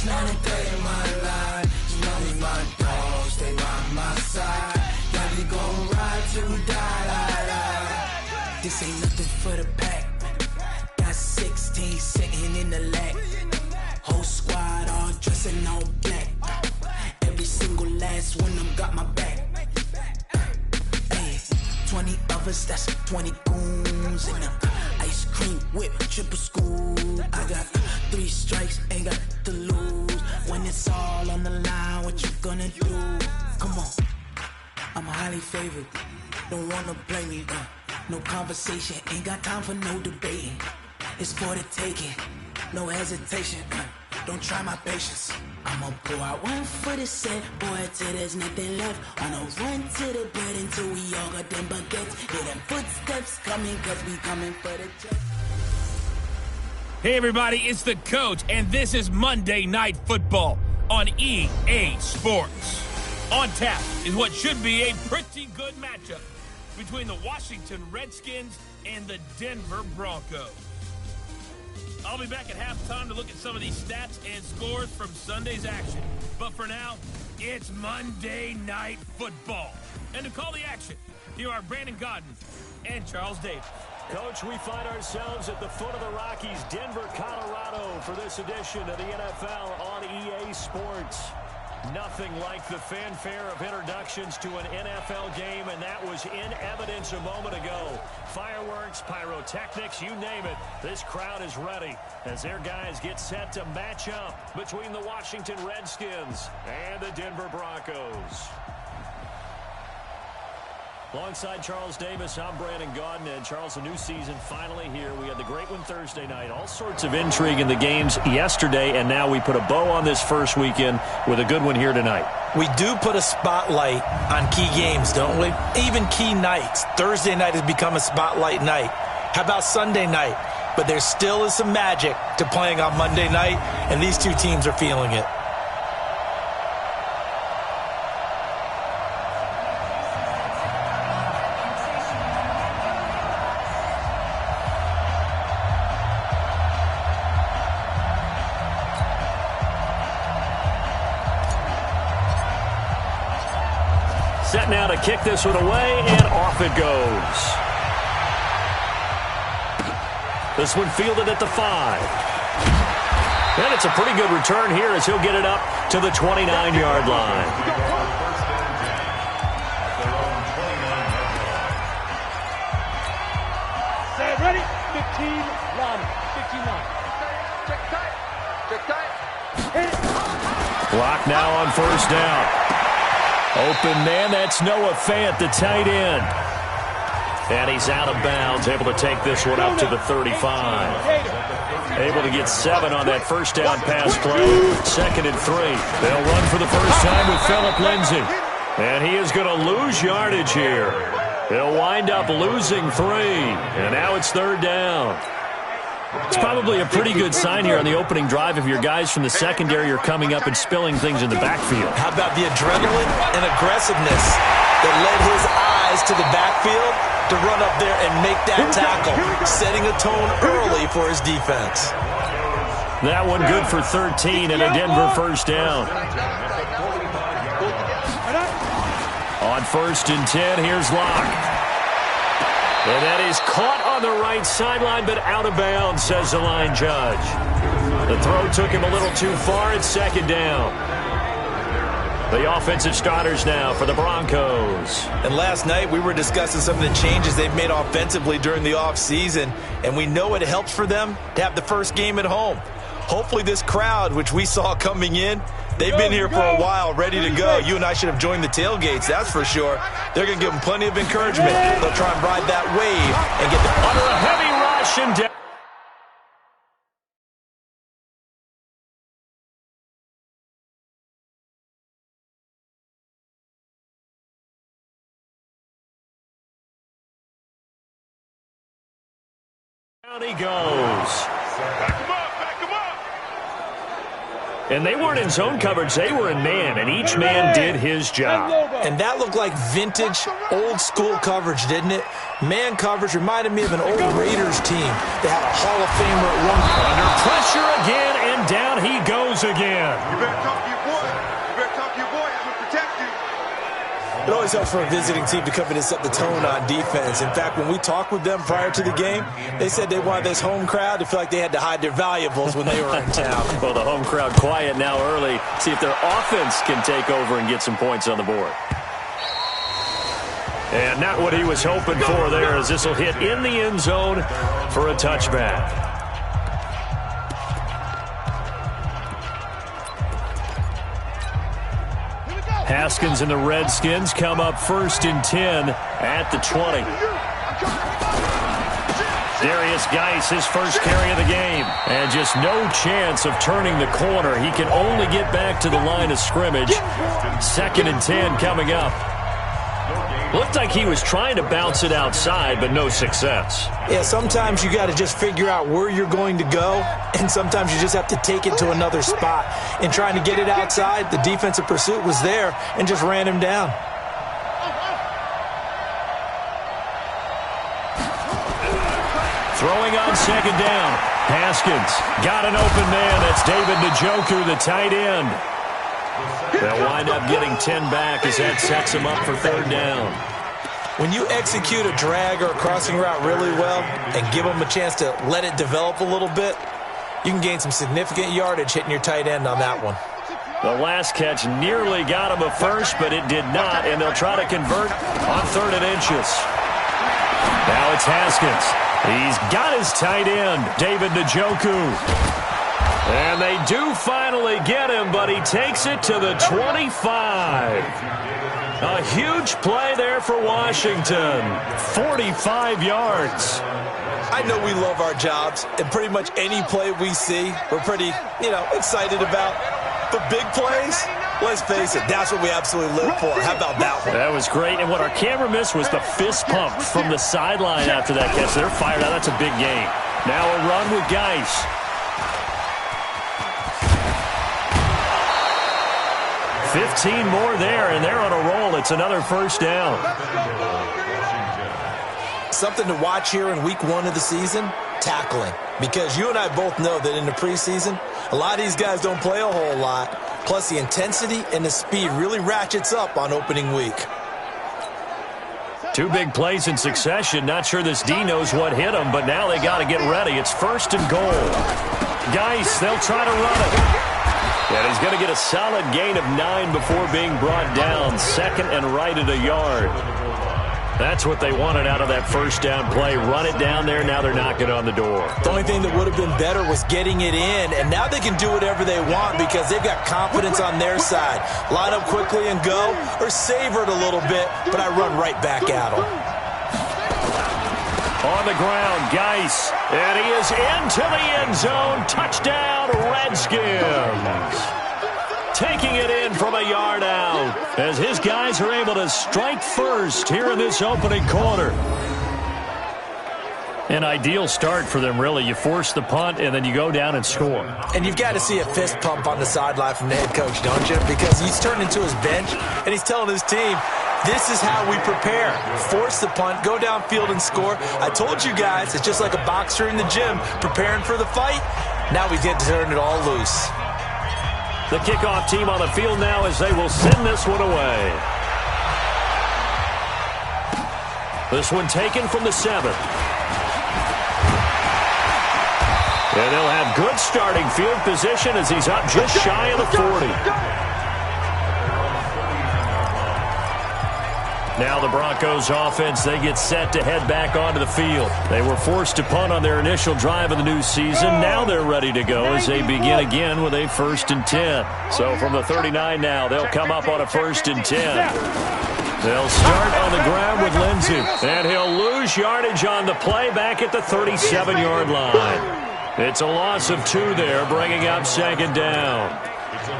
It's not a day in my life. You know me, my dogs, stay by my side. Yeah, we gon' ride till we die. This ain't nothing for the pack. Got 16 sitting in the lap. Whole squad all dressing all black. Every single last one of them got my back. Hey, 20 of us, that's 20 goons in the ice cream whip, triple scoop. I got 3 strikes, ain't got to lose. When it's all on the line, what you gonna do? Come on, I'm highly favored. Don't wanna blame me. No conversation, ain't got time for no debating. It's for the taking, no hesitation. Don't try my patience. I'ma pour out one for the set, boy, till there's nothing left. On a run to the bread until we all got them baguettes. Hear them footsteps coming, cause we coming for the jet. Hey everybody, it's the coach, and this is Monday Night Football on EA Sports. On tap is what should be a pretty good matchup between the Washington Redskins and the Denver Broncos. I'll be back at halftime to look at some of these stats and scores from Sunday's action. But for now, it's Monday Night Football. And to call the action, here are Brandon Godden and Charles Davis. Coach, we find ourselves at the foot of the Rockies, Denver, Colorado, for this edition of the NFL on EA Sports. Nothing like the fanfare of introductions to an NFL game, and that was in evidence a moment ago. Fireworks, pyrotechnics, you name it. This crowd is ready as their guys get set to match up between the Washington Redskins and the Denver Broncos. Alongside Charles Davis, I'm Brandon Godden. And Charles, a new season finally here. We had the great one Thursday night. All sorts of intrigue in the games yesterday, and now we put a bow on this first weekend with a good one here tonight. We do put a spotlight on key games, don't we? Even key nights. Thursday night has become a spotlight night. How about Sunday night? But there still is some magic to playing on Monday night, and these two teams are feeling it. Set now to kick this one away, and off it goes. This one fielded at the 5. And it's a pretty good return here as he'll get it up to the 29-yard line. Set, ready? 15, run. 15, run. Check tight. Hit it. Clock now on first down. Open man, that's Noah Fant, the tight end. And he's out of bounds, able to take this one up to the 35. Able to get 7 on that first down pass play. 2nd and 3. They'll run for the first time with Phillip Lindsay. And he is going to lose yardage here. He'll wind up losing 3. And now it's 3rd down. It's probably a pretty good sign here on the opening drive if your guys from the secondary are coming up and spilling things in the backfield. How about the adrenaline and aggressiveness that led his eyes to the backfield to run up there and make that tackle, setting a tone early for his defense. That one good for 13 and a Denver first down. On 1st and 10, here's Locke. And that is caught on the right sideline, but out of bounds, says the line judge. The throw took him a little too far. It's 2nd down. The offensive starters now for the Broncos. And last night we were discussing some of the changes they've made offensively during the offseason, and we know it helps for them to have the first game at home. Hopefully this crowd, which we saw coming in, they've been here for a while, ready to go. You and I should have joined the tailgates, that's for sure. They're going to give them plenty of encouragement. They'll try and ride that wave and get the... Under a heavy rush and down. Down he goes. And they weren't in zone coverage. They were in man, and each man did his job. And that looked like vintage, old-school coverage, didn't it? Man coverage reminded me of an old Raiders team. They had a Hall of Famer at one point. Under pressure again, and down he goes again. talk to your boy, I'm going to protect you. It always helps for a visiting team to come in and set the tone on defense. In fact, when we talked with them prior to the game, they said they wanted this home crowd to feel like they had to hide their valuables when they were in town. Well, the home crowd quiet now early. See if their offense can take over and get some points on the board. And not what he was hoping for there, as this will hit in the end zone for a touchback. Haskins and the Redskins come up 1st and 10 at the 20. Darius Geis, his first carry of the game. And just no chance of turning the corner. He can only get back to the line of scrimmage. 2nd and 10 coming up. Looked like he was trying to bounce it outside, but no success. Yeah, sometimes you got to just figure out where you're going to go, and sometimes you just have to take it to another spot. In trying to get it outside, the defensive pursuit was there and just ran him down. Throwing on 2nd down. Haskins got an open man. That's David Njoku, the tight end. They'll wind up getting 10 back as that sets him up for 3rd down. When you execute a drag or a crossing route really well and give them a chance to let it develop a little bit, you can gain some significant yardage hitting your tight end on that one. The last catch nearly got him a first, but it did not, and they'll try to convert on 3rd and inches. Now it's Haskins. He's got his tight end, David Njoku. And they do finally get him, but he takes it to the 25. A huge play there for Washington. 45 yards. I know we love our jobs, and pretty much any play we see, we're pretty, excited about. But big plays, let's face it, that's what we absolutely live for. How about that one? That was great, and what our camera missed was the fist pump from the sideline after that catch. They're fired out. That's a big gain. Now a run with Geis. 15 more there, and they're on a roll. It's another 1st down. Something to watch here in week 1 of the season, tackling. Because you and I both know that in the preseason, a lot of these guys don't play a whole lot. Plus, the intensity and the speed really ratchets up on opening week. 2 big plays in succession. Not sure this D knows what hit him, but now they got to get ready. It's 1st and goal. Geis, they'll try to run it. And he's going to get a solid gain of 9 before being brought down. 2nd and right at a yard. That's what they wanted out of that 1st down play. Run it down there. Now they're knocking on the door. The only thing that would have been better was getting it in. And now they can do whatever they want because they've got confidence on their side. Line up quickly and go, or savor it a little bit, but I run right back at them. On the ground, Geis, and he is into the end zone. Touchdown, Redskins. Taking it in from a yard out as his guys are able to strike first here in this opening quarter. An ideal start for them, really. You force the punt, and then you go down and score. And you've got to see a fist pump on the sideline from the head coach, don't you? Because he's turned into his bench, and he's telling his team, this is how we prepare. Force the punt, go downfield and score. I told you guys, it's just like a boxer in the gym preparing for the fight. Now we get to turn it all loose. The kickoff team on the field now as they will send this one away. This one taken from the 7. And they'll have good starting field position as he's up just shy of the 40. Now the Broncos offense, they get set to head back onto the field. They were forced to punt on their initial drive of the new season. Now they're ready to go as they begin again with a 1st and 10. So from the 39 now, they'll come up on a 1st and 10. They'll start on the ground with Lindsey. And he'll lose yardage on the play back at the 37-yard line. It's a loss of 2 there, bringing up 2nd down.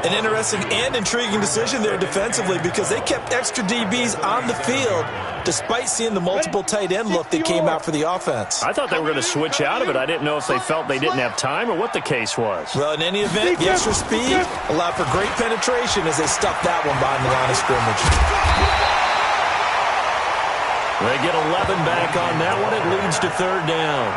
An interesting and intriguing decision there defensively because they kept extra DBs on the field despite seeing the multiple tight end look that came out for the offense. I thought they were going to switch out of it. I didn't know if they felt they didn't have time or what the case was. Well, in any event, the extra speed allowed for great penetration as they stuffed that one behind the line of scrimmage. They get 11 back on that one. It leads to third down.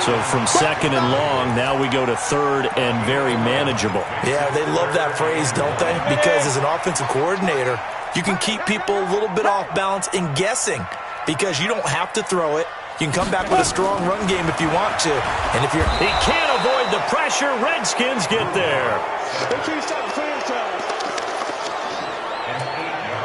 So from second and long, now we go to third and very manageable. Yeah, they love that phrase, don't they? Because as an offensive coordinator, you can keep people a little bit off balance and guessing because you don't have to throw it. You can come back with a strong run game if you want to. And if you're... He can't avoid the pressure. Redskins get there.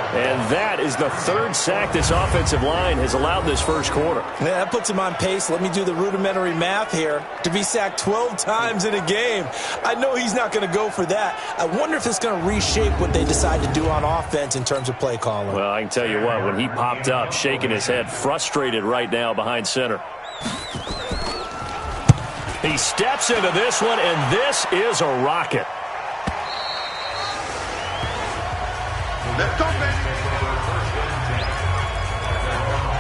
And that is the third sack this offensive line has allowed this first quarter. Man, that puts him on pace. Let me do the rudimentary math here. To be sacked 12 times in a game. I know he's not going to go for that. I wonder if it's going to reshape what they decide to do on offense in terms of play calling. Well, I can tell you what, when he popped up, shaking his head, frustrated right now behind center. He steps into this one, and this is a rocket. Let's go, baby.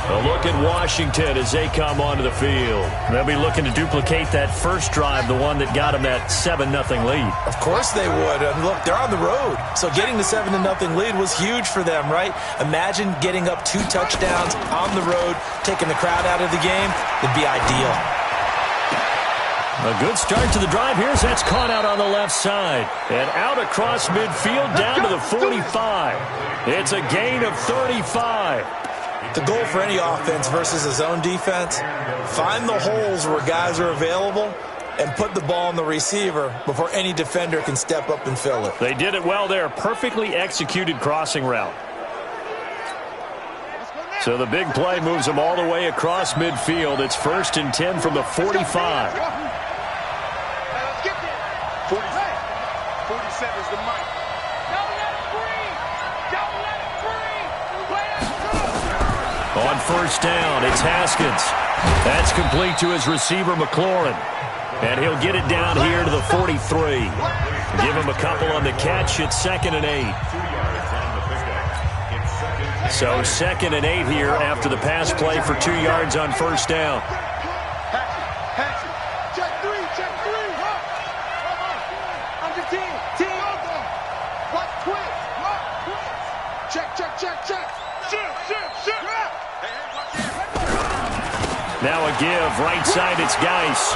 A look at Washington as they come onto the field. They'll be looking to duplicate that first drive, the one that got them that 7-0 lead. Of course they would. And look, they're on the road. So getting the 7-0 lead was huge for them, right? Imagine getting up 2 touchdowns on the road, taking the crowd out of the game. It'd be ideal. A good start to the drive here as that's caught out on the left side. And out across midfield down to the 45. It's a gain of 35. The goal for any offense versus a zone defense, find the holes where guys are available and put the ball on the receiver before any defender can step up and fill it. They did it well there. Perfectly executed crossing route. So the big play moves them all the way across midfield. It's 1st and 10 from the 45. 47 is the mic. On first down, it's Haskins. That's complete to his receiver, McLaurin. And he'll get it down here to the 43. Give him a couple on the catch. It's 2nd and 8. So 2nd and 8 here after the pass play for 2 yards on first down. Check three. Under 10. Watch quick. Check. Shoot. Now a give, right side, it's Geis.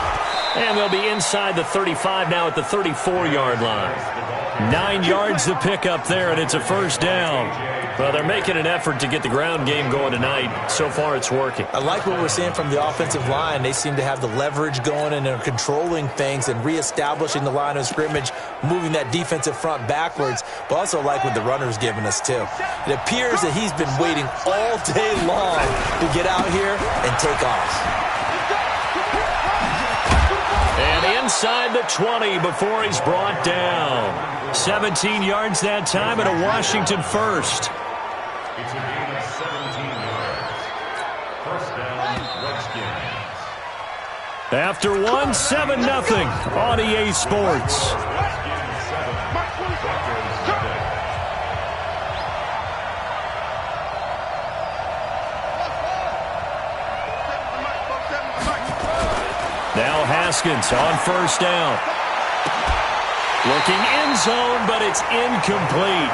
And they'll be inside the 35 now at the 34-yard line. 9 yards to pick up there, and it's a first down. Well, they're making an effort to get the ground game going tonight. So far, it's working. I like what we're seeing from the offensive line. They seem to have the leverage going, and they're controlling things and reestablishing the line of scrimmage, moving that defensive front backwards, but also like what the runner's giving us, too. It appears that he's been waiting all day long to get out here and take off. And inside the 20 before he's brought down. 17 yards that time and a Washington first. It's a gain of 17 yards. First down, Redskins. After 7-0 on EA Sports. Now Haskins on first down. Looking end zone, but it's incomplete.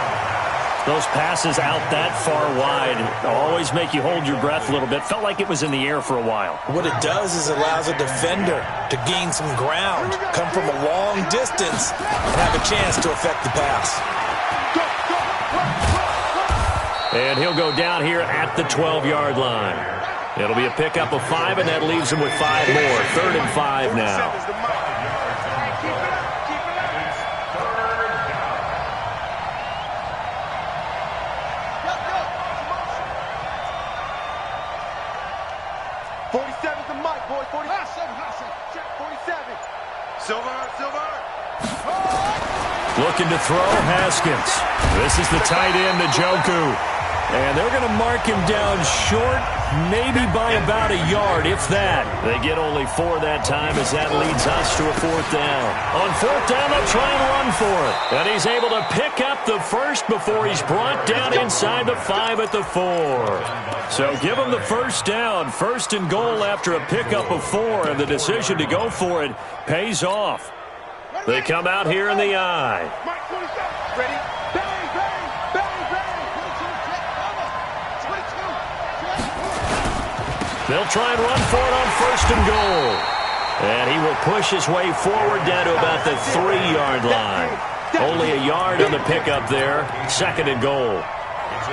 Those passes out that far wide always make you hold your breath a little bit. Felt like it was in the air for a while. What it does is allows a defender to gain some ground, come from a long distance, and have a chance to affect the pass. And he'll go down here at the 12-yard line. It'll be a pickup of 5, and that leaves him with 5 more. 3rd and 5 now. Looking to throw, Haskins. This is the tight end, Njoku. And they're going to mark him down short, maybe by about a yard, if that. They get only 4 that time as that leads us to a 4th down. On 4th down, they'll try and run for it. And he's able to pick up the first before he's brought down inside the 5 at the 4. So give him the first down. 1st and goal after a pickup of 4, and the decision to go for it pays off. They come out here in the I. Ready? Bang! They'll try and run for it on 1st and goal. And he will push his way forward down to about the 3-yard line. Only a yard on the pickup there. 2nd and goal.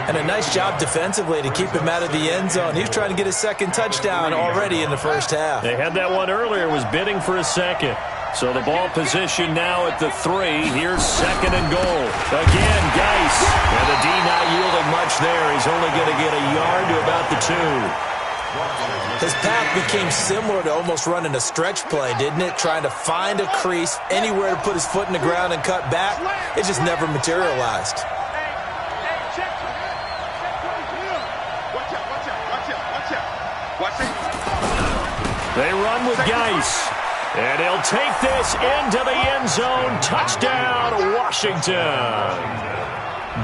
And a nice job defensively to keep him out of the end zone. He's trying to get his 2nd touchdown already in the first half. They had that one earlier, was bidding for a 2nd. So the ball position now at the 3. Here's 2nd and goal. Again, Geis. And the D not yielding much there. He's only going to get a yard to about the 2. His path became similar to almost running a stretch play, didn't it? Trying to find a crease, anywhere to put his foot in the ground and cut back. It just never materialized. They run with Geis. And he'll take this into the end zone. Touchdown, Washington.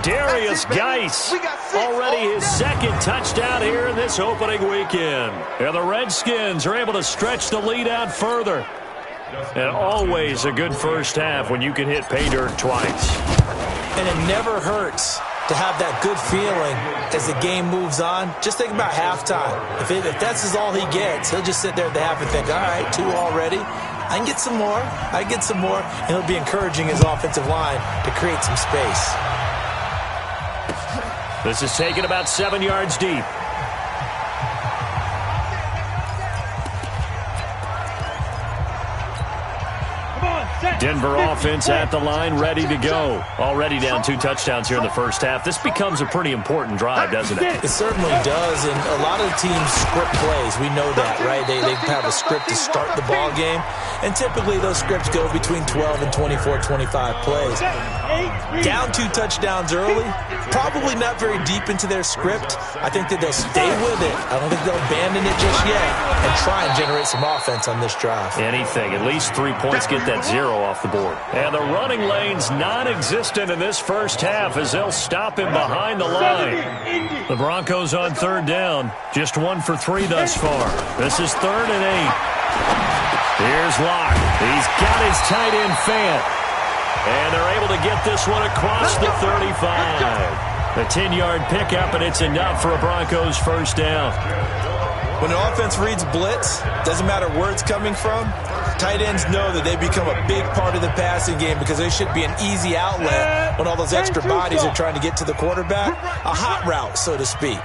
Darius Geis, already his 2nd touchdown here in this opening weekend. And the Redskins are able to stretch the lead out further. And always a good first half when you can hit pay dirt twice. And it never hurts to have that good feeling as the game moves on. Just think about halftime. If that's all he gets, he'll just sit there at the half and think, all right, 2 already. I can get some more. I can get some more. And he'll be encouraging his offensive line to create some space. This is taken about 7 yards deep. Denver offense at the line, ready to go. Already down 2 touchdowns here in the first half. This becomes a pretty important drive, doesn't it? It certainly does, and a lot of teams script plays. We know that, right? They have a script to start the ball game, and typically those scripts go between 12 and 24, 25 plays. Down 2 touchdowns early, probably not very deep into their script. I think that they'll stay with it. I don't think they'll abandon it just yet and try and generate some offense on this drive. Anything, at least 3 points, get that 0 off the board. And the running lane's non-existent in this first half as they'll stop him behind the line. The Broncos on 3rd down, just 1 for 3 thus far. This is 3rd and 8. Here's Locke. He's got his tight end Fant. And they're able to get this one across the 35. The 10-yard pickup, and it's enough for a Broncos first down. When an offense reads blitz, doesn't matter where it's coming from, tight ends know that they become a big part of the passing game because they should be an easy outlet when all those extra bodies are trying to get to the quarterback. A hot route, so to speak.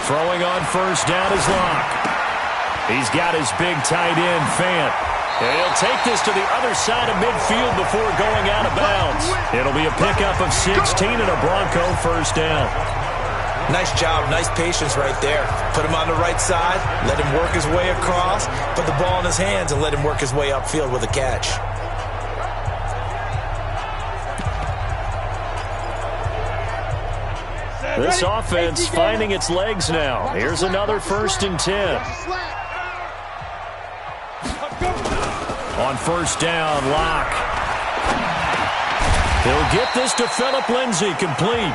Throwing on 1st down is Locke. He's got his big tight end, Fant. And he'll take this to the other side of midfield before going out of bounds. It'll be a pickup of 16 and a Bronco first down. Nice job, nice patience right there. Put him on the right side, let him work his way across, put the ball in his hands and let him work his way upfield with a catch. This offense finding its legs now. Here's another 1st and 10. On 1st down, Locke. He'll get this to Phillip Lindsay, complete.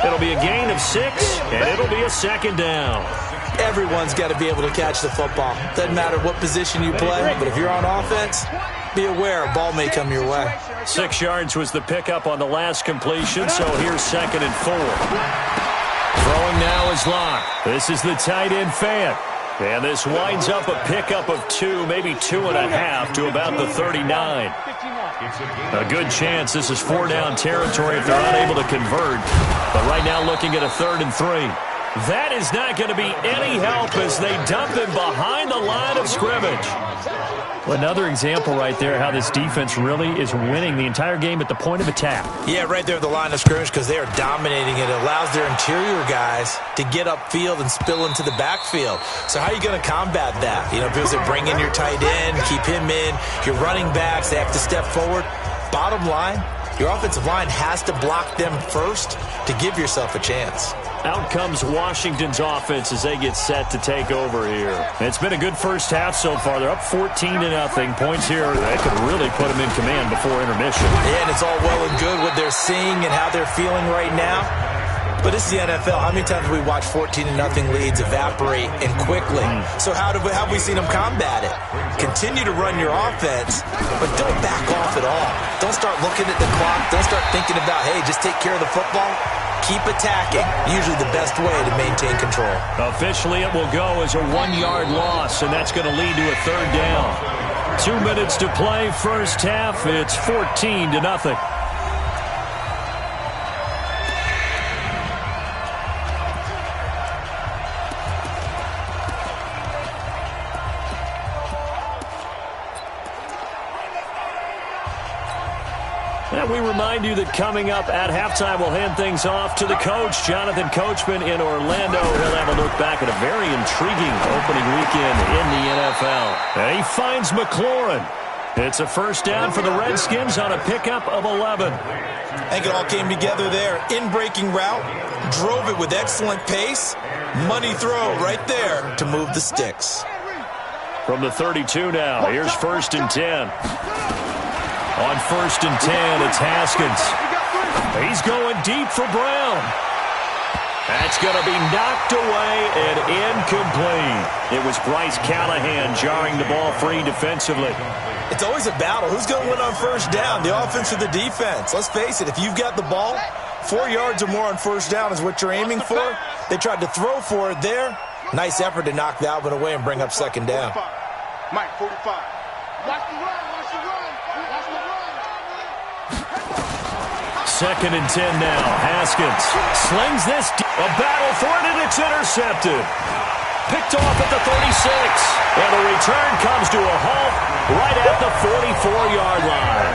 It'll be a gain of 6, and it'll be a 2nd down. Everyone's got to be able to catch the football. Doesn't matter what position you play, but if you're on offense, be aware a ball may come your way. 6 yards was the pickup on the last completion, so here's 2nd and 4. Throwing now is Locke. This is the tight end Fant. And this winds up a pickup of 2, maybe 2.5 to about the 39. A good chance this is 4-down territory if they're unable to convert. But right now looking at a 3rd and 3. That is not going to be any help as they dump him behind the line of scrimmage. Well, another example right there how this defense really is winning the entire game at the point of attack. Yeah, right there at the line of scrimmage because they are dominating it. It allows their interior guys to get upfield and spill into the backfield. So how are you going to combat that? You know, because they bring in your tight end, keep him in. Your running backs, they have to step forward. Bottom line, your offensive line has to block them first to give yourself a chance. Out comes Washington's offense as they get set to take over here. It's been a good first half so far. They're up 14-0. Points here, they could really put them in command before intermission. Yeah, and it's all well and good what they're seeing and how they're feeling right now. But it's the NFL. How many times have we watched 14-0 leads evaporate and quickly? So how have we seen them combat it? Continue to run your offense, but don't back off at all. Don't start looking at the clock. Don't start thinking about, hey, just take care of the football. keep attacking. Usually the best way to maintain control. Officially, it will go as a 1-yard loss, and that's going to lead to a 3rd down. 2 minutes to play, first half. It's 14-0. And we remind you that coming up at halftime, we'll hand things off to the coach, Jonathan Coachman in Orlando. He'll have a look back at a very intriguing opening weekend in the NFL. And he finds McLaurin. It's a first down for the Redskins on a pickup of 11. I think it all came together there. In-breaking route, drove it with excellent pace. Money throw right there to move the sticks. From the 32 now, here's 1st and 10. On 1st and 10, it's Haskins. He's going deep for Brown. That's going to be knocked away and incomplete. It was Bryce Callahan jarring the ball free defensively. It's always a battle. Who's going to win on first down, the offense or the defense? Let's face it, if you've got the ball, 4 yards or more on first down is what you're aiming for. They tried to throw for it there. Nice effort to knock that one away and bring up 2nd down. Mike, 45. Watch the run, watch the run, watch the run. 2nd and 10 now. Haskins slings this. A battle for it, and it's intercepted. Picked off at the 36. And the return comes to a halt right at the 44-yard line.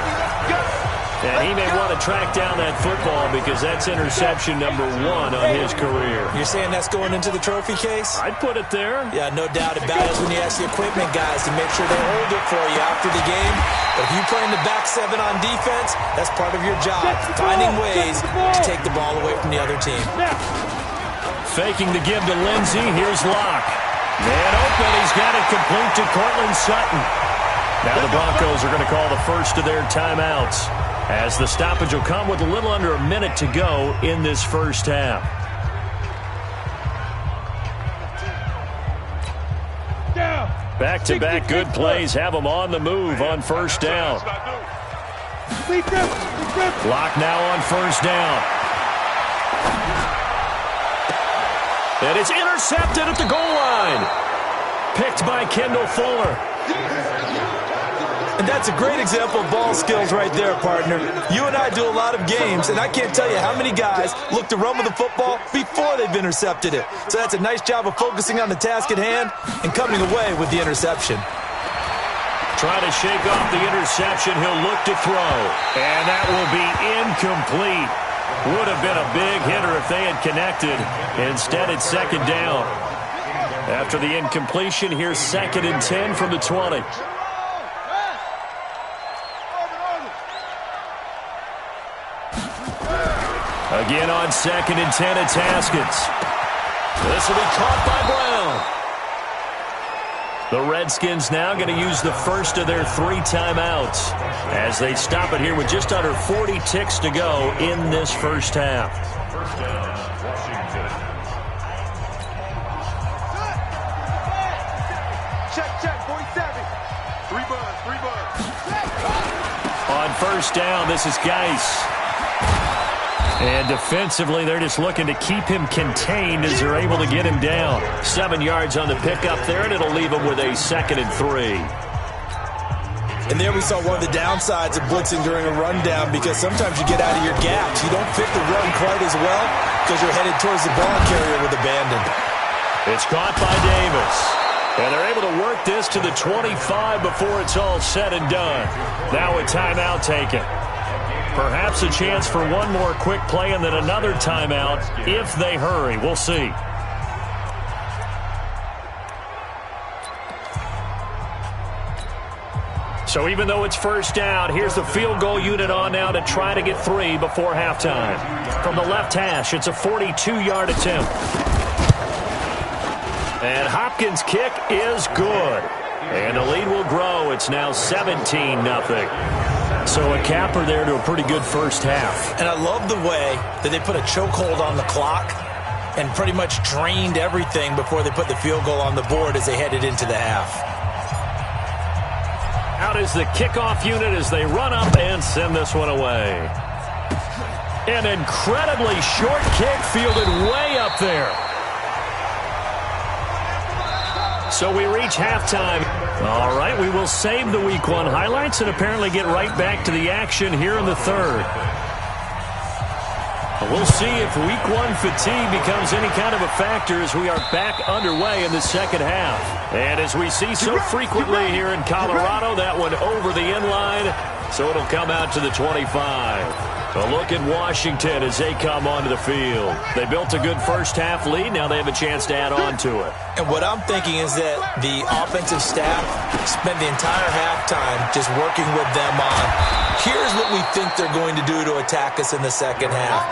And he may want to track down that football because that's interception number 1 on his career. You're saying that's going into the trophy case? I'd put it there. Yeah, no doubt about it. When you ask the equipment guys to make sure they hold it for you after the game. But if you play in the back 7 on defense, that's part of your job. Finding ways to take the ball away from the other team. Faking the give to Lindsey. Here's Locke. Man open. He's got it complete to Cortland Sutton. Now the Broncos are going to call the first of their timeouts, as the stoppage will come with a little under a minute to go in this first half. Back-to-back good plays have them on the move on first down. Lock now on first down. And it's intercepted at the goal line. Picked by Kendall Fuller. And that's a great example of ball skills right there, partner. You and I do a lot of games, and I can't tell you how many guys look to run with the football before they've intercepted it. So that's a nice job of focusing on the task at hand and coming away with the interception. Trying to shake off the interception, he'll look to throw. And that will be incomplete. Would have been a big hitter if they had connected. Instead, it's 2nd down. After the incompletion, here's 2nd and 10 from the 20. Again on 2nd and 10, it's Haskins. This will be caught by Brown. The Redskins now going to use the first of their 3 timeouts as they stop it here with just under 40 ticks to go in this first half. First down, Washington. Check, 47. 3 buns. On first down, this is Geis. And defensively, they're just looking to keep him contained as they're able to get him down. 7 yards on the pickup there, and it'll leave him with a 2nd and 3. And there we saw one of the downsides of blitzing during a rundown, because sometimes you get out of your gaps. You don't fit the run quite as well because you're headed towards the ball carrier with abandon. It's caught by Davis. And they're able to work this to the 25 before it's all said and done. Now a timeout taken. Perhaps a chance for one more quick play and then another timeout if they hurry. We'll see. So even though it's first down, here's the field goal unit on now to try to get 3 before halftime. From the left hash, it's a 42-yard attempt. And Hopkins' kick is good. And the lead will grow. It's now 17-0. So a capper there to a pretty good first half. And I love the way that they put a chokehold on the clock and pretty much drained everything before they put the field goal on the board as they headed into the half. Out is the kickoff unit as they run up and send this one away. An incredibly short kick fielded way up there. So we reach halftime. All right, we will save the Week 1 highlights and apparently get right back to the action here in the third. We'll see if Week 1 fatigue becomes any kind of a factor as we are back underway in the second half. And as we see so frequently here in Colorado, that one over the end line, so it'll come out to the 25. A look at Washington as they come onto the field. They built a good first-half lead. Now they have a chance to add on to it. And what I'm thinking is that the offensive staff spent the entire halftime just working with them on, here's what we think they're going to do to attack us in the second half.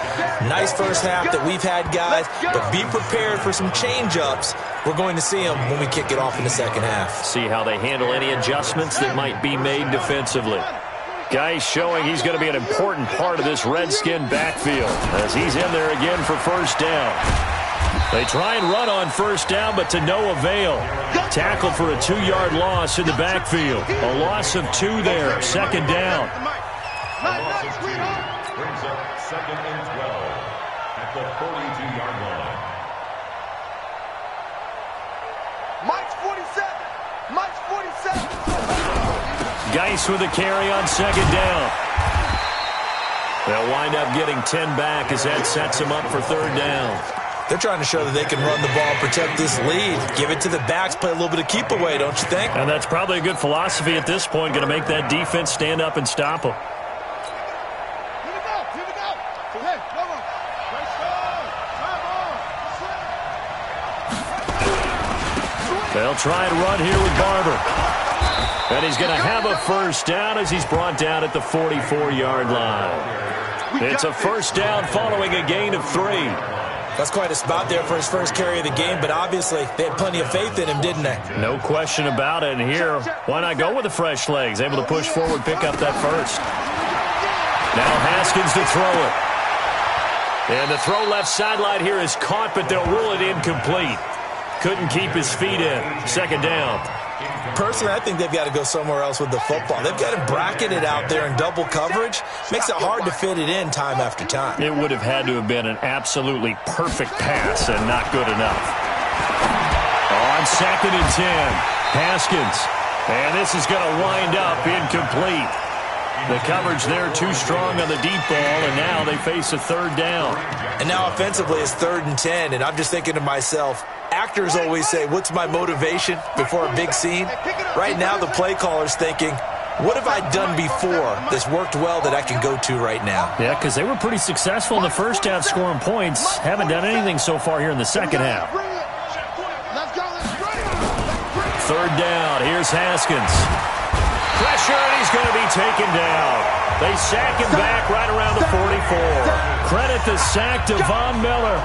Nice first half that we've had, guys, but be prepared for some change-ups. We're going to see them when we kick it off in the second half. See how they handle any adjustments that might be made defensively. Guy showing he's going to be an important part of this Redskin backfield as he's in there again for first down. They try and run on first down, but to no avail. Tackled for a 2-yard loss in the backfield. A loss of 2 there. Second down. Brings up 2nd and 12 at the 42-yard line. Mike's 47. Mike's 47. Geis with a carry on second down. They'll wind up getting 10 back as that sets them up for third down. They're trying to show that they can run the ball and protect this lead. Give it to the backs, play a little bit of keep away, don't you think? And that's probably a good philosophy at this point, going to make that defense stand up and stop them. Here we go. Here we go. Hey, come on. They'll try and run here with Barber. And he's going to have a first down as he's brought down at the 44-yard line. It's a first down following a gain of 3. That's quite a spot there for his first carry of the game, but obviously they had plenty of faith in him, didn't they? No question about it. And here, why not go with the fresh legs? Able to push forward, pick up that first. Now Haskins to throw it. And the throw left sideline here is caught, but they'll rule it incomplete. Couldn't keep his feet in. Second down. Personally, I think they've got to go somewhere else with the football. They've got to bracket it out there in double coverage. Makes it hard to fit it in time after time. It would have had to have been an absolutely perfect pass and not good enough. On 2nd and 10, Haskins. And this is going to wind up incomplete. The coverage there too strong on the deep ball, and now they face a third down. And now offensively it's 3rd and 10, and I'm just thinking to myself, actors always say, what's my motivation before a big scene? Right now the play caller's thinking, what have I done before that's worked well that I can go to right now? Yeah, because they were pretty successful in the first half scoring points. Haven't done anything so far here in the second half. Third down. Here's Haskins. Pressure, and he's going to be taken down. They sack him back right around the 44. Credit the sack to Von Miller.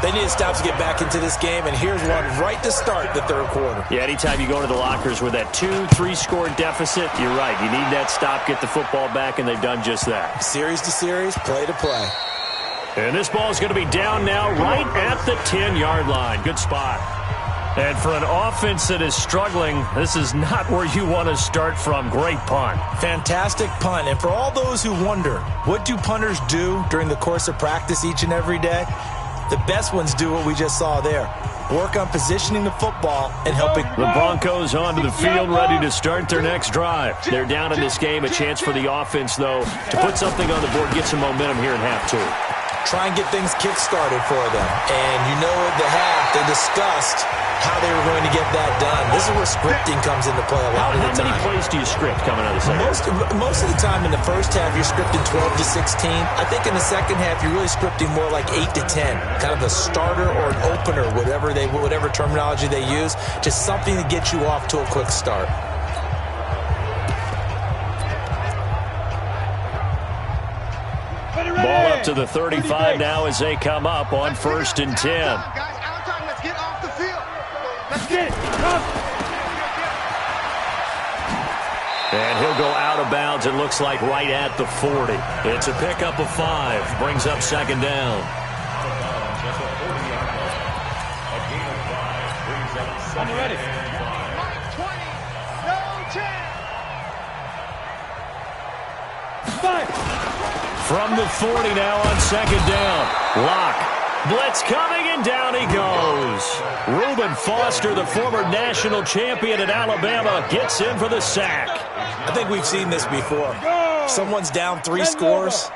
They need to stop to get back into this game, and here's one right to start the third quarter. Yeah, anytime you go to the lockers with that 2-3 score deficit, you're right. You need that stop, get the football back, and they've done just that. Series to series, play to play. And this ball is going to be down now right at the 10-yard line. Good spot. And for an offense that is struggling, this is not where you want to start from. Great punt. Fantastic punt. And for all those who wonder, what do punters do during the course of practice each and every day? The best ones do what we just saw there. Work on positioning the football and helping. The Broncos onto the field, ready to start their next drive. They're down in this game. A chance for the offense, though, to put something on the board, get some momentum here in half 2. Try and get things kick-started for them. And you know at the half, they discussed how they were going to get that done. This is where scripting comes into play a lot of the time. How many plays do you script coming out of the second half? Most of the time in the first half, you're scripting 12 to 16. I think in the second half, you're really scripting more like 8 to 10. Kind of a starter or an opener, whatever terminology they use. Just something to get you off to a quick start. Ball up to the 35 now as they come up on 1st and 10. Let's get off the field. Let's get it. Come. And he'll go out of bounds, it looks like right at the 40. It's a pickup of 5. Brings up second down. I'm ready. 20. No chance. 5. From the 40 now on second down. Lock. Blitz coming, and down he goes. Reuben Foster, the former national champion at Alabama, gets in for the sack. I think we've seen this before. Someone's down 3 scores.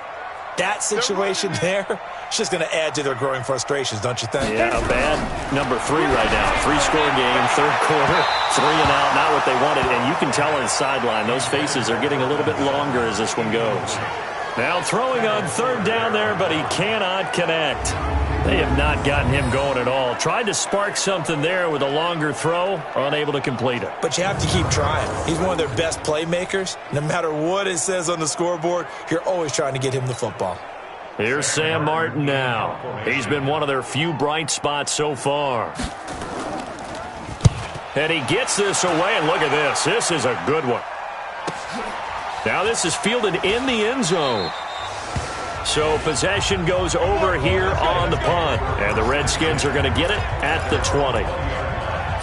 That situation there, it's just going to add to their growing frustrations, don't you think? Yeah, a bad number 3 right now. 3-score game, third quarter, 3 and out, not what they wanted. And you can tell on the sideline, those faces are getting a little bit longer as this one goes. Now throwing on third down there, but he cannot connect. They have not gotten him going at all. Tried to spark something there with a longer throw, unable to complete it. But you have to keep trying. He's one of their best playmakers. No matter what it says on the scoreboard, you're always trying to get him the football. Here's Sam Martin now. He's been one of their few bright spots so far. And he gets this away, and look at this. This is a good one. Now this is fielded in the end zone. So possession goes over here on the punt. And the Redskins are going to get it at the 20.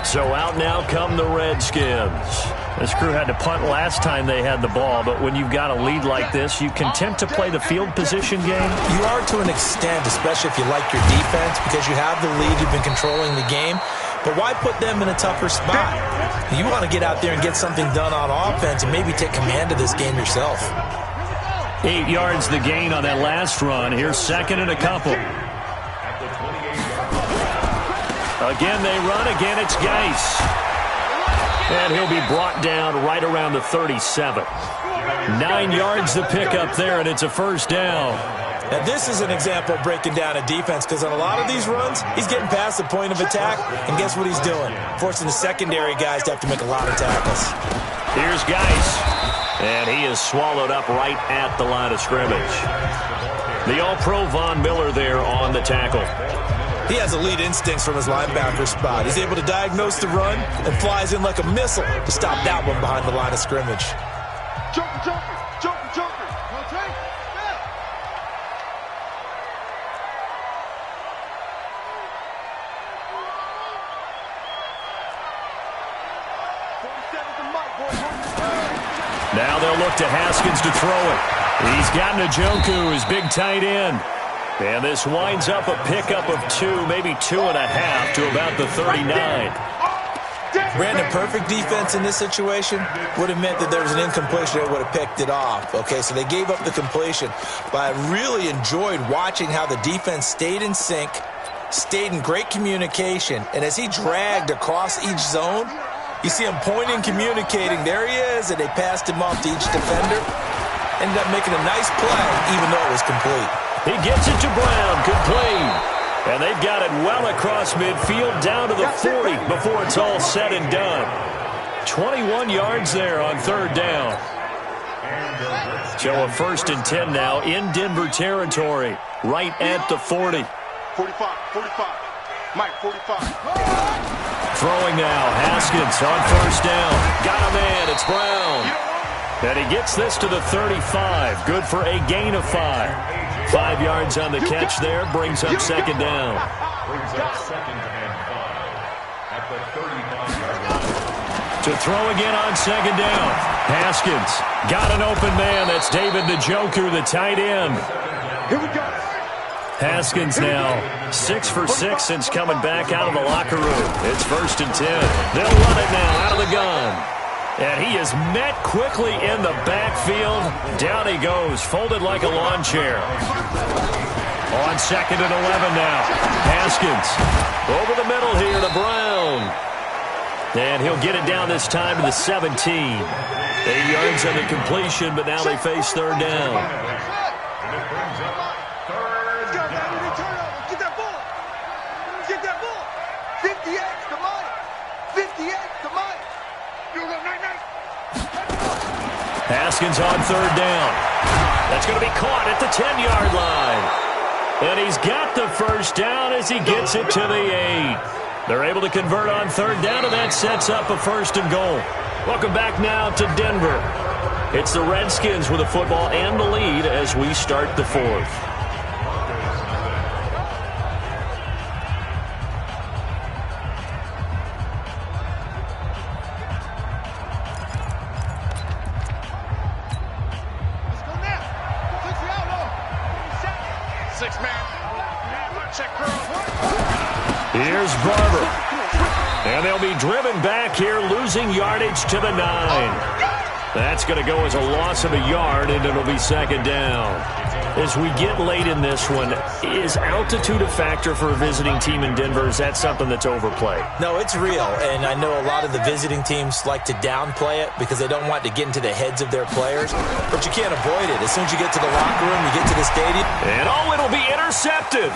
So out now come the Redskins. This crew had to punt last time they had the ball, but when you've got a lead like this, you content to play the field position game? You are to an extent, especially if you like your defense, because you have the lead, you've been controlling the game. But why put them in a tougher spot? You want to get out there and get something done on offense and maybe take command of this game yourself. 8 yards the gain on that last run. Here's second and a couple. Again they run. Again it's Geis. And he'll be brought down right around the 37. 9 yards the pickup there, and it's a first down. Now, this is an example of breaking down a defense, because on a lot of these runs, he's getting past the point of attack, and guess what he's doing? Forcing the secondary guys to have to make a lot of tackles. Here's Geis, and he is swallowed up right at the line of scrimmage. The All-Pro Von Miller there on the tackle. He has elite instincts from his linebacker spot. He's able to diagnose the run and flies in like a missile to stop that one behind the line of scrimmage. Joker. Okay? Yeah. Now they'll look to Haskins to throw it. He's got Njoku, his big tight end. And this winds up a pickup of 2, maybe 2.5 to about the 39. Brandon, perfect defense in this situation would have meant that there was an incompletion that would have picked it off. Okay, so they gave up the completion. But I really enjoyed watching how the defense stayed in sync, stayed in great communication, and as he dragged across each zone, you see him pointing, communicating. There he is, and they passed him off to each defender. Ended up making a nice play, even though it was complete. He gets it to Brown, complete. And they've got it well across midfield, down to the 40 before it's all said and done. 21 yards there on third down. So a 1st and 10 now in Denver territory, right at the 40. 45. Mike, 45. Throwing now, Haskins on first down. Got a man, it's Brown. And he gets this to the 35, good for a gain of 5. 5 yards on the catch there, brings up second down. Brings up second and 5 at the 35-yard line. To throw again on second down. Haskins got an open man. That's David Njoku, the tight end. Here we go. Haskins now 6 for 6 since coming back out of the locker room. It's 1st and 10. They'll run it now out of the gun. And he is met quickly in the backfield. Down he goes, folded like a lawn chair. On 2nd and 11 now. Haskins over the middle here to Brown. And he'll get it down this time to the 17. 8 yards on the completion, but now they face third down. And it brings up third down. Get that ball. 58, come on. 58, come on. You go, night. Haskins on third down. That's going to be caught at the 10-yard line. And he's got the first down as he gets it to the 8. They're able to convert on third down, and that sets up a 1st and goal. Welcome back now to Denver. It's the Redskins with the football and the lead as we start the 4th. Here's Barber. And they'll be driven back here, losing yardage to the 9. That's going to go as a loss of a yard, and it'll be second down. As we get late in this one, is altitude a factor for a visiting team in Denver? Is that something that's overplayed? No, it's real, and I know a lot of the visiting teams like to downplay it because they don't want to get into the heads of their players, but you can't avoid it. As soon as you get to the locker room, you get to the stadium. And it'll be intercepted.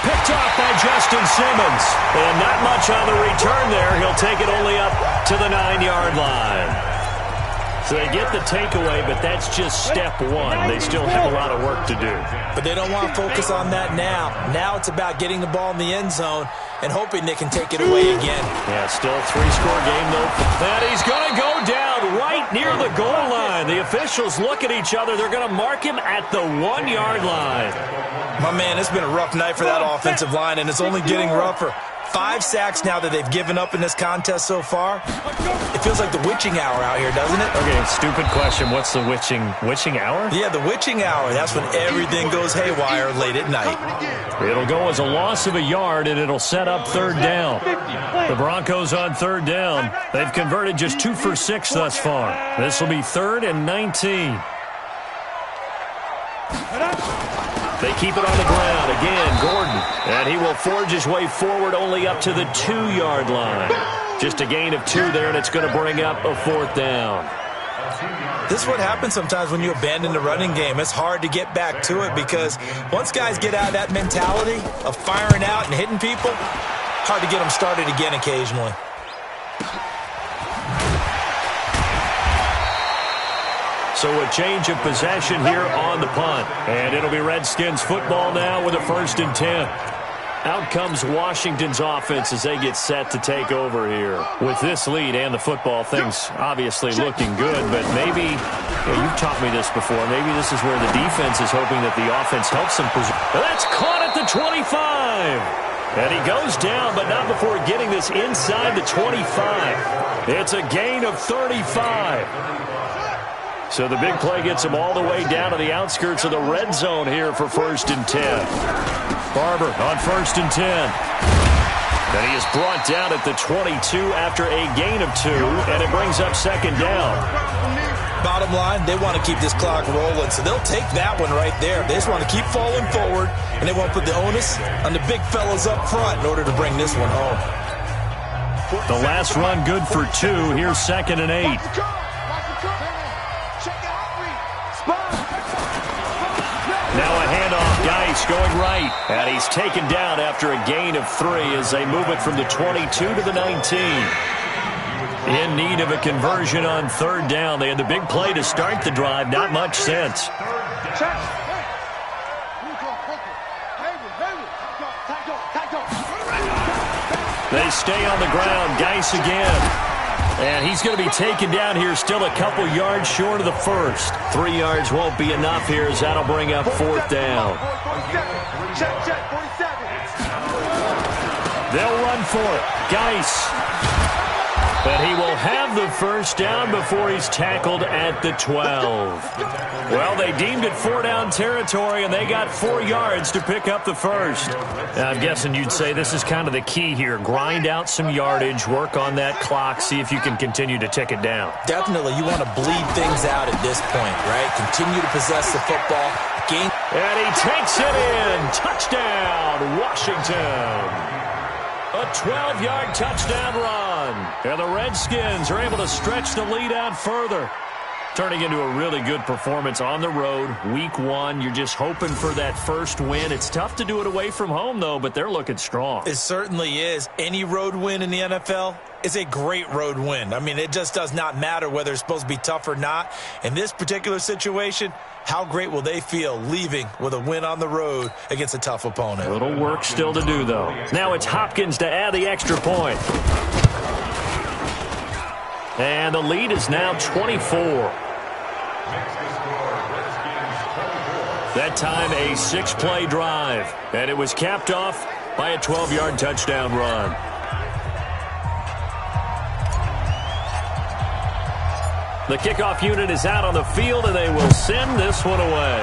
Picked off by Justin Simmons. And not much on the return there. He'll take it only up to the 9-yard line. So they get the takeaway, but that's just step one. They still have a lot of work to do. But they don't want to focus on that now. Now it's about getting the ball in the end zone and hoping they can take it away again. Yeah, still a 3-score game, though. And he's going to go down right near the goal line. The officials look at each other. They're going to mark him at the 1-yard line. My man, it's been a rough night for that offensive line, and it's only getting rougher. 5 sacks now that they've given up in this contest so far. It feels like the witching hour out here, doesn't it? Okay, stupid question. What's the witching hour? Yeah, the witching hour. That's when everything goes haywire late at night. It'll go as a loss of a yard, and it'll set up third down. The Broncos on third down. They've converted just 2 for 6 thus far. This will be 3rd and 19. They keep it on the ground. Again, Gordon. And he will forge his way forward only up to the 2-yard line. Just a gain of 2 there, and it's going to bring up a 4th down. This is what happens sometimes when you abandon the running game. It's hard to get back to it because once guys get out of that mentality of firing out and hitting people, hard to get them started again occasionally. So a change of possession here on the punt. And it'll be Redskins football now with a 1st and 10. Out comes Washington's offense as they get set to take over here. With this lead and the football, things obviously looking good, but maybe, you've taught me this before, maybe this is where the defense is hoping that the offense helps them. That's caught at the 25. And he goes down, but not before getting this inside the 25. It's a gain of 35. So the big play gets him all the way down to the outskirts of the red zone here for 1st and 10. Barber on 1st and 10. And he is brought down at the 22 after a gain of 2, and it brings up 2nd down. Bottom line, they want to keep this clock rolling, so they'll take that one right there. They just want to keep falling forward, and they won't put the onus on the big fellas up front in order to bring this one home. The last run good for 2. Here's 2nd and 8. Now a handoff, Geis going right. And he's taken down after a gain of 3 as they move it from the 22 to the 19. In need of a conversion on 3rd down. They had the big play to start the drive. Not much sense. They stay on the ground. Geis again. And he's going to be taken down here, still a couple yards short of the 1st. 3 yards won't be enough here as that'll bring up 4th down. They'll run for it. Geis. But he will have the 1st down before he's tackled at the 12. Well, they deemed it 4-down territory, and they got 4 yards to pick up the 1st. I'm guessing you'd say this is kind of the key here. Grind out some yardage, work on that clock, see if you can continue to tick it down. Definitely, you want to bleed things out at this point, right? Continue to possess the football. And he takes it in. Touchdown, Washington. A 12-yard touchdown run. And the Redskins are able to stretch the lead out further. Turning into a really good performance on the road. Week 1, you're just hoping for that 1st win. It's tough to do it away from home, though, but they're looking strong. It certainly is. Any road win in the NFL is a great road win. I mean, it just does not matter whether it's supposed to be tough or not. In this particular situation, how great will they feel leaving with a win on the road against a tough opponent? A little work still to do, though. Now it's Hopkins to add the extra point. And the lead is now 24. That time a 6-play drive. And it was capped off by a 12-yard touchdown run. The kickoff unit is out on the field, and they will send this one away.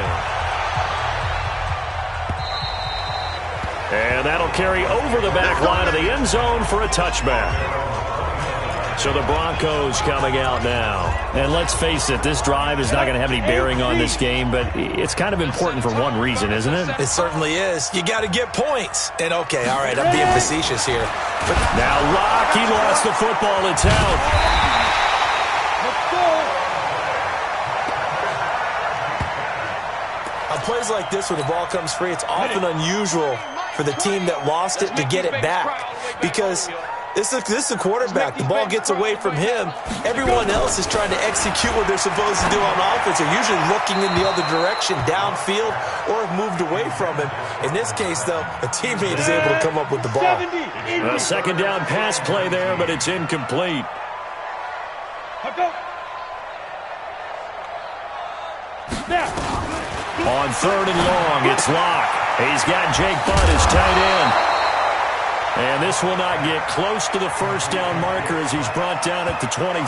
And that'll carry over the back line of the end zone for a touchback. So the Broncos coming out now. And let's face it, this drive is not going to have any bearing on this game, but it's kind of important for one reason, isn't it? It certainly is. You got to get points. And okay, all right, I'm being facetious here. But now Locke, he lost the football. It's out. on plays like this where the ball comes free, it's often unusual for the team that lost it to get it back, because this is a quarterback. The ball gets away from him. Everyone else is trying to execute what they're supposed to do on offense. They're usually looking in the other direction, downfield, or have moved away from him. In this case, though, a teammate is able to come up with the ball. A second down pass play there, but it's incomplete. On third and long, it's Locke. He's got Jake Butt as tight end. And this will not get close to the first down marker as he's brought down at the 26.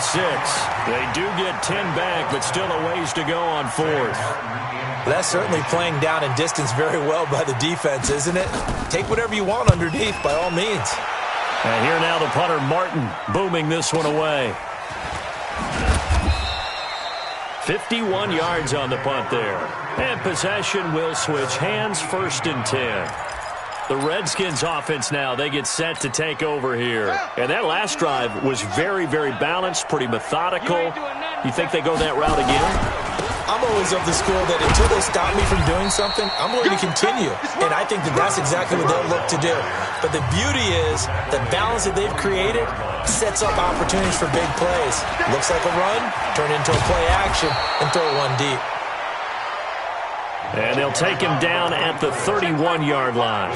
They do get 10 back, but still a ways to go on fourth. That's certainly playing down in distance very well by the defense, isn't it? Take whatever you want underneath, by all means. And here now the punter, Martin, booming this one away. 51 yards on the punt there. And possession will switch hands, 1st and 10. The Redskins offense now, they get set to take over here. And that last drive was very, very balanced, pretty methodical. You think they go that route again? I'm always of the school that until they stop me from doing something, I'm going to continue. And I think that that's exactly what they'll look to do. But the beauty is the balance that they've created sets up opportunities for big plays. Looks like a run, turn into a play action, and throw one deep. And they'll take him down at the 31-yard line.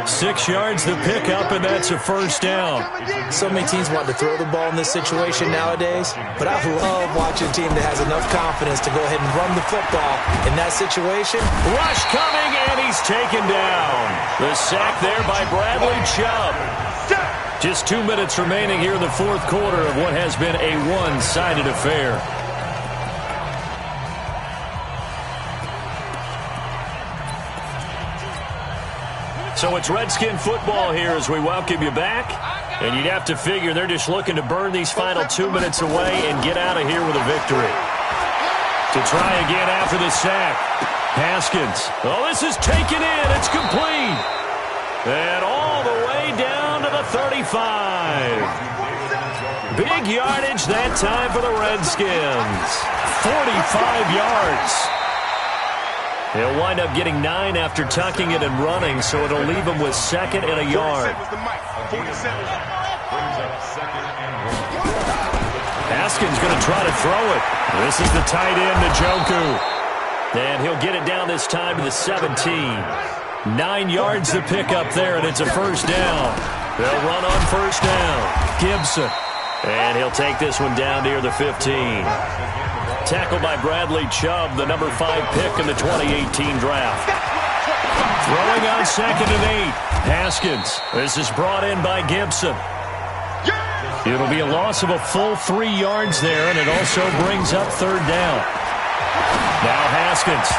6 yards the pickup, and that's a first down. So many teams want to throw the ball in this situation nowadays, but I love watching a team that has enough confidence to go ahead and run the football in that situation. Rush coming, and he's taken down. The sack there by Bradley Chubb. Just 2 minutes remaining here in the fourth quarter of what has been a one-sided affair. So it's Redskin football here as we welcome you back. And you'd have to figure they're just looking to burn these final 2 minutes away and get out of here with a victory. To try again after the sack. Haskins. Oh, this is taken in. It's complete. And all the way down to the 35. Big yardage that time for the Redskins. 45 yards. He'll wind up getting 9 after tucking it and running, so it'll leave him with 2nd and a yard. Haskins going to try to throw it. This is the tight end, Njoku. And he'll get it down this time to the 17. 9 yards to pick up there, and it's a first down. They'll run on first down. Gibson. And he'll take this one down near the 15. Tackled by Bradley Chubb, the number 5 pick in the 2018 draft. Throwing on 2nd and 8. Haskins. This is brought in by Gibson. It'll be a loss of a full 3 yards there, and it also brings up 3rd down. Now Haskins.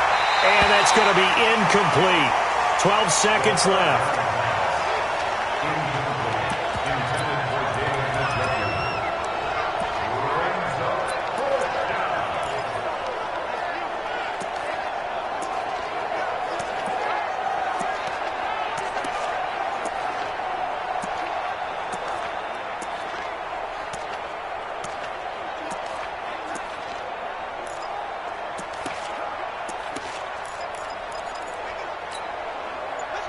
And that's going to be incomplete. 12 seconds left.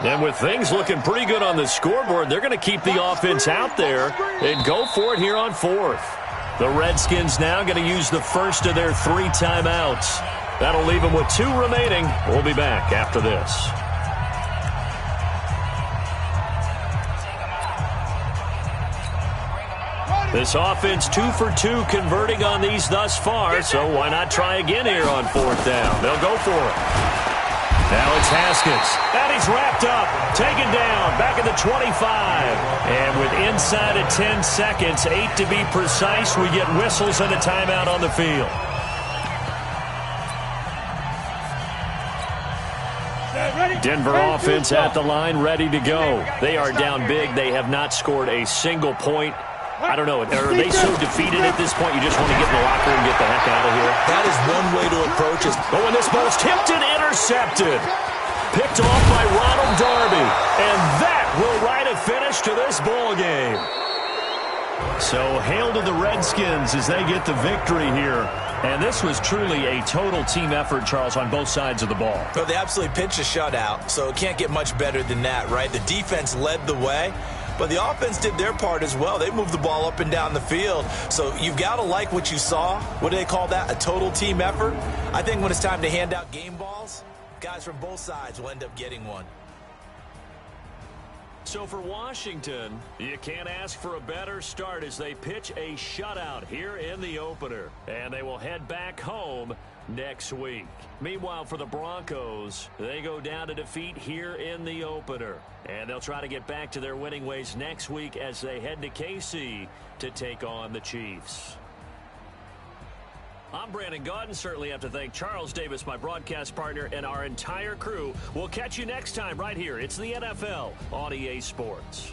And with things looking pretty good on the scoreboard, they're going to keep the offense out there and go for it here on 4th. The Redskins now going to use the first of their 3 timeouts. That'll leave them with 2 remaining. We'll be back after this. This offense 2 for 2 converting on these thus far, so why not try again here on 4th down? They'll go for it. Now it's Haskins. And he's wrapped up. Taken down. Back at the 25. And with inside of 10 seconds, 8 to be precise, we get whistles and a timeout on the field. Denver offense at the line, ready to go. They are down big. They have not scored a single point. I don't know. Are they so defeated at this point you just want to get in the locker and get the heck out of here? That is one way to approach it. Oh, and this ball's tipped and intercepted. Picked off by Ronald Darby. And that will write a finish to this ball game. So hail to the Redskins as they get the victory here. And this was truly a total team effort, Charles, on both sides of the ball. Well, they absolutely pitched a shutout, so it can't get much better than that, right? The defense led the way, but the offense did their part as well. They moved the ball up and down the field. So you've got to like what you saw. What do they call that? A total team effort? I think when it's time to hand out game balls, guys from both sides will end up getting one. So for Washington, you can't ask for a better start as they pitch a shutout here in the opener. And they will head back home next week. Meanwhile, for the Broncos, they go down to defeat here in the opener. And they'll try to get back to their winning ways next week as they head to KC to take on the Chiefs. I'm Brandon Gaudin. Certainly have to thank Charles Davis, my broadcast partner, and our entire crew. We'll catch you next time right here. It's the NFL on EA Sports.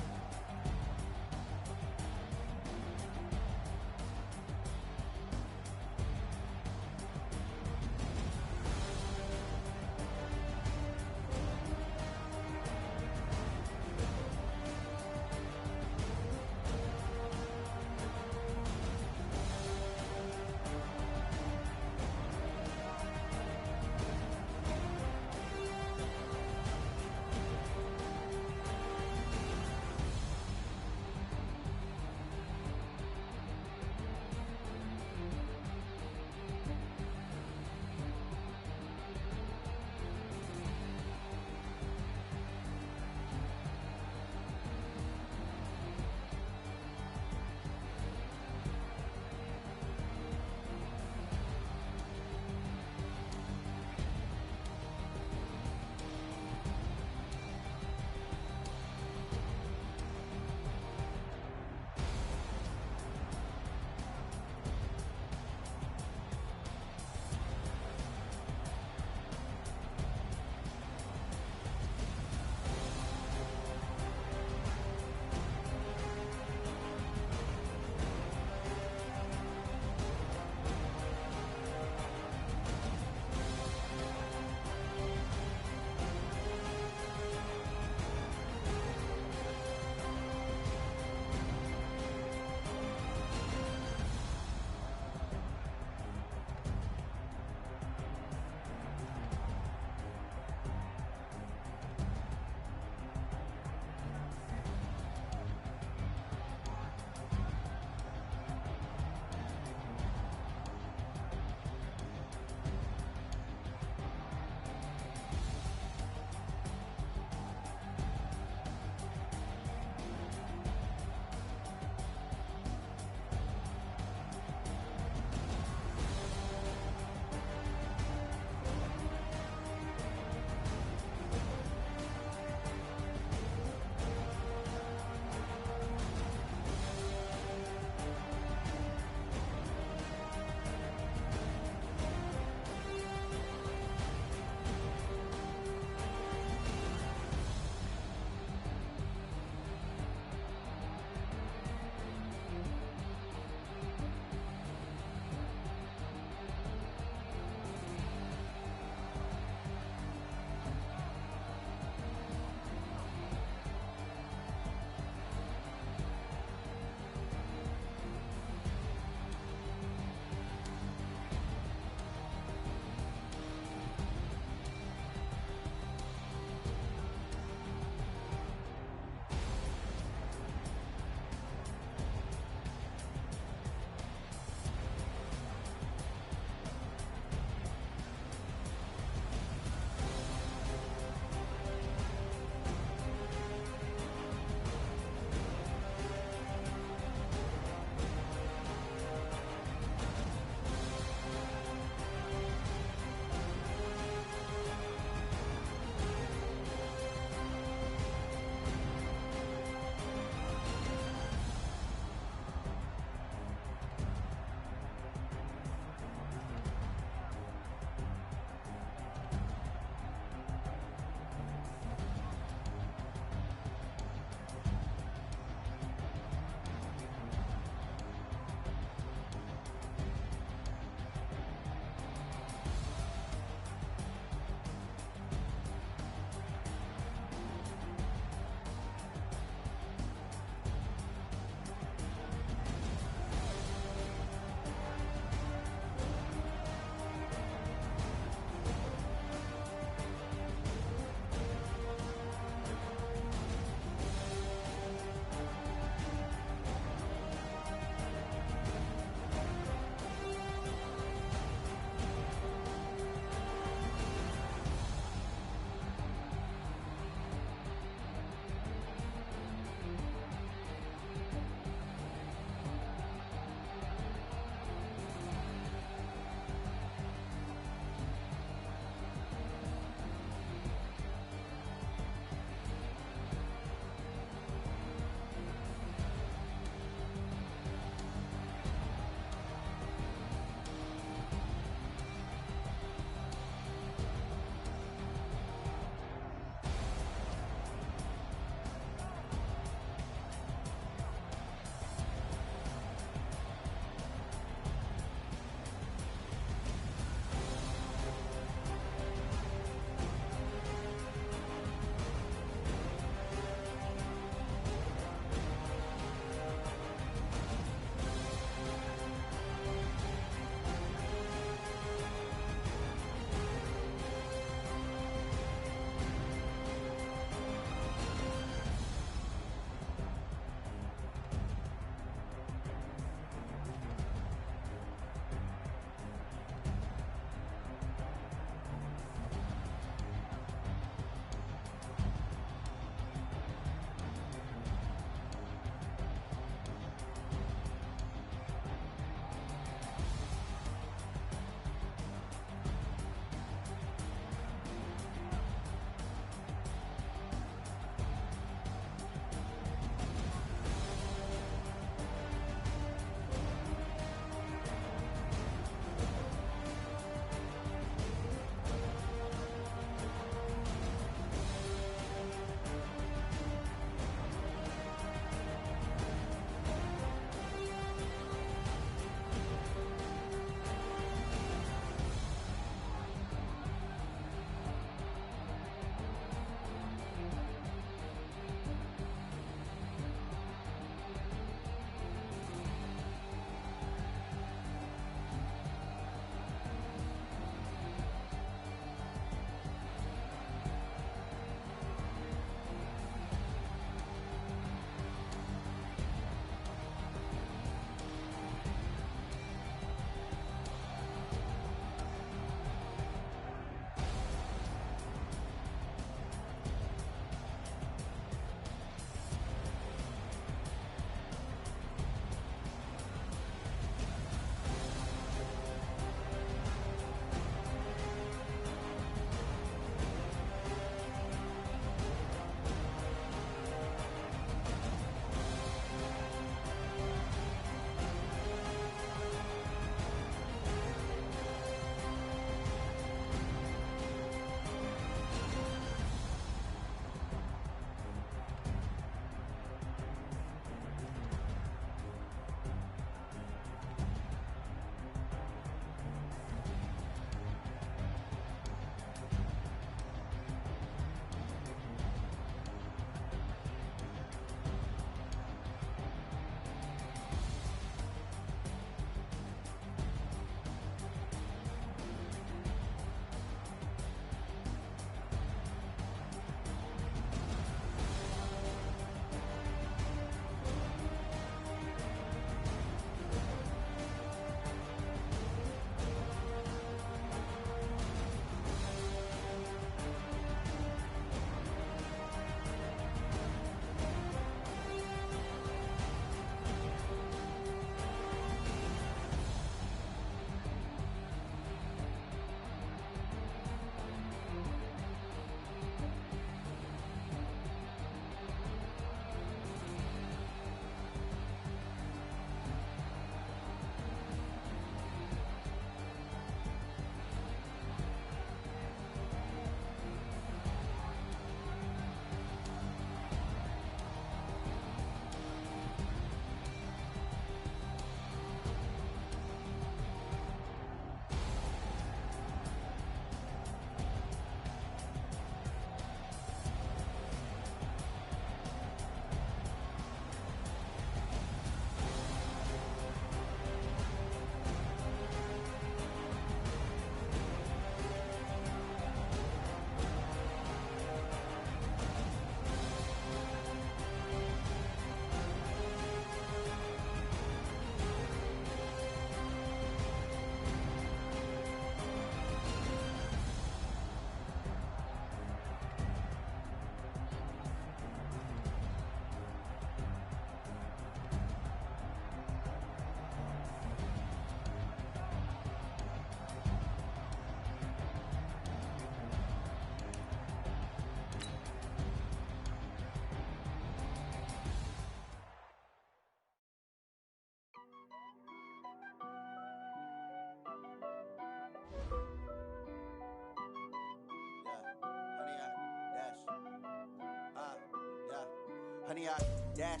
honey yard dash.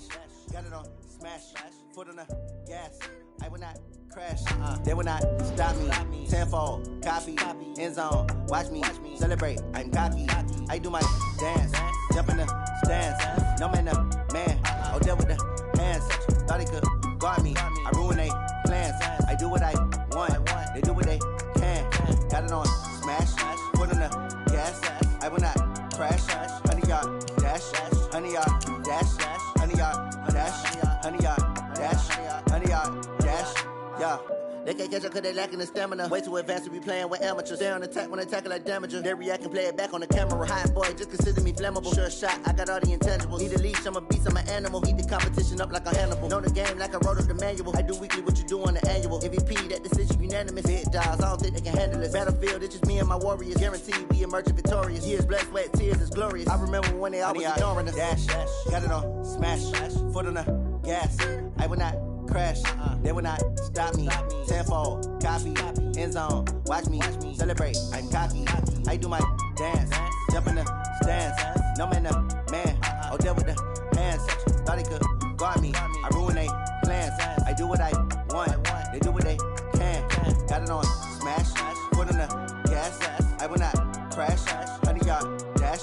Got it on smash, foot on the gas. I will not crash, they will not stop me. Tenfold, copy, end zone, watch me celebrate. I'm cocky, I do my dance, jump in the stands. No man, the man, oh there with the hands. Thought he could guard me, I ruin they plans. I do what I want, they do what they can. Got it on smash, foot on the gas. I will not crash, honey yard dash, honey yard dash, honey yard dash, honey yard dash, honey yard dash. Yeah. They can't catch up cause they lacking the stamina. Way too advanced to be playing with amateurs. They on attack when they tackle like damager. They react and play it back on the camera. Hot boy, just consider me flammable. Sure shot, I got all the intangibles. Need a leash, I'm a beast, I'm an animal. Heat the competition up like a Hannibal. Know the game like I wrote up the manual. I do weekly what you do on the annual. MVP, that decision unanimous. Big dogs, I don't think they can handle it. Battlefield, it's just me and my warriors. Guaranteed we emerging victorious. Years, blood, sweat, tears, it's glorious. I remember when they always ignoring us. Dash, got it on smash, foot on the gas. I will not crash, they will not stop me. Tenfold, copy, end zone, watch me celebrate. I'm cocky, I do my dance, jump in the stands. No man, the man, oh there with the hands. Thought he could guard me, I ruin they plans. I do what I want, they do what they can. Got it on smash, foot on the gas. I will not crash, honey yard dash,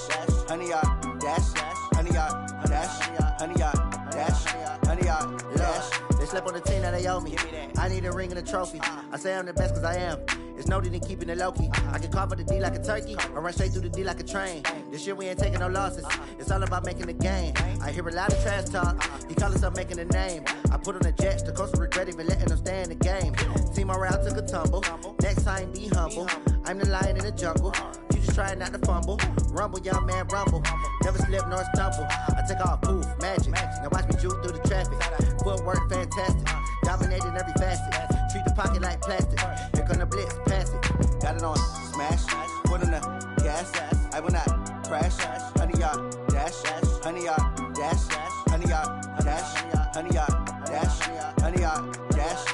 honey yard dash, honey yard dash, honey yard dash, honey yard dash. They slept on the team that they owe me. I need a ring and a trophy. I say I'm the best cause I am. It's no need in keeping it low-key. I can carve up the D like a turkey or run straight through the D like a train. This year we ain't taking no losses. It's all about making the game. I hear a lot of trash talk. He call himself making a name. I put on the Jets. The coach will regret even letting them stay in the game. Team morale took a tumble. Next time be humble. I'm the lion in the jungle. You just try not to fumble. Rumble, young man, rumble. Never slip nor stumble. I take off, poof, magic. Now watch me juke through the traffic. Footwork fantastic. Dominating every facet. Treat the pocket like plastic. Here come the blitz, pass it. Got it on smash, foot on the gas. I will not crash. Honey yard dash, honey yard dash, honey yard dash, honey yard dash, honey yard dash.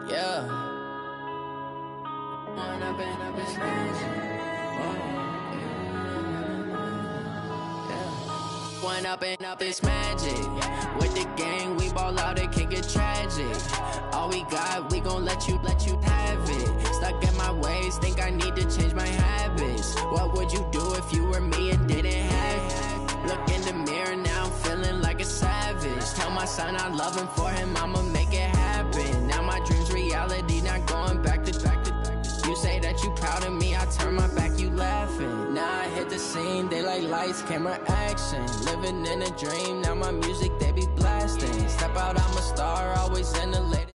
Yeah. One up and up is magic. With the gang, we ball out, it can get tragic. All we got, we gon' let you have it. Stuck in my ways, think I need to change my habits. What would you do if you were me and didn't have it? Look in the mirror, now I'm feeling like a savage. Tell my son I love him, for him I'ma make it happen. Now my dream's reality, not going back to. You say that you proud of me, I turn my back, you laughing. Now I hit the scene, they like lights, camera, action. Living in a dream, now my music, they be blasting. Step out, I'm a star, always in the latest.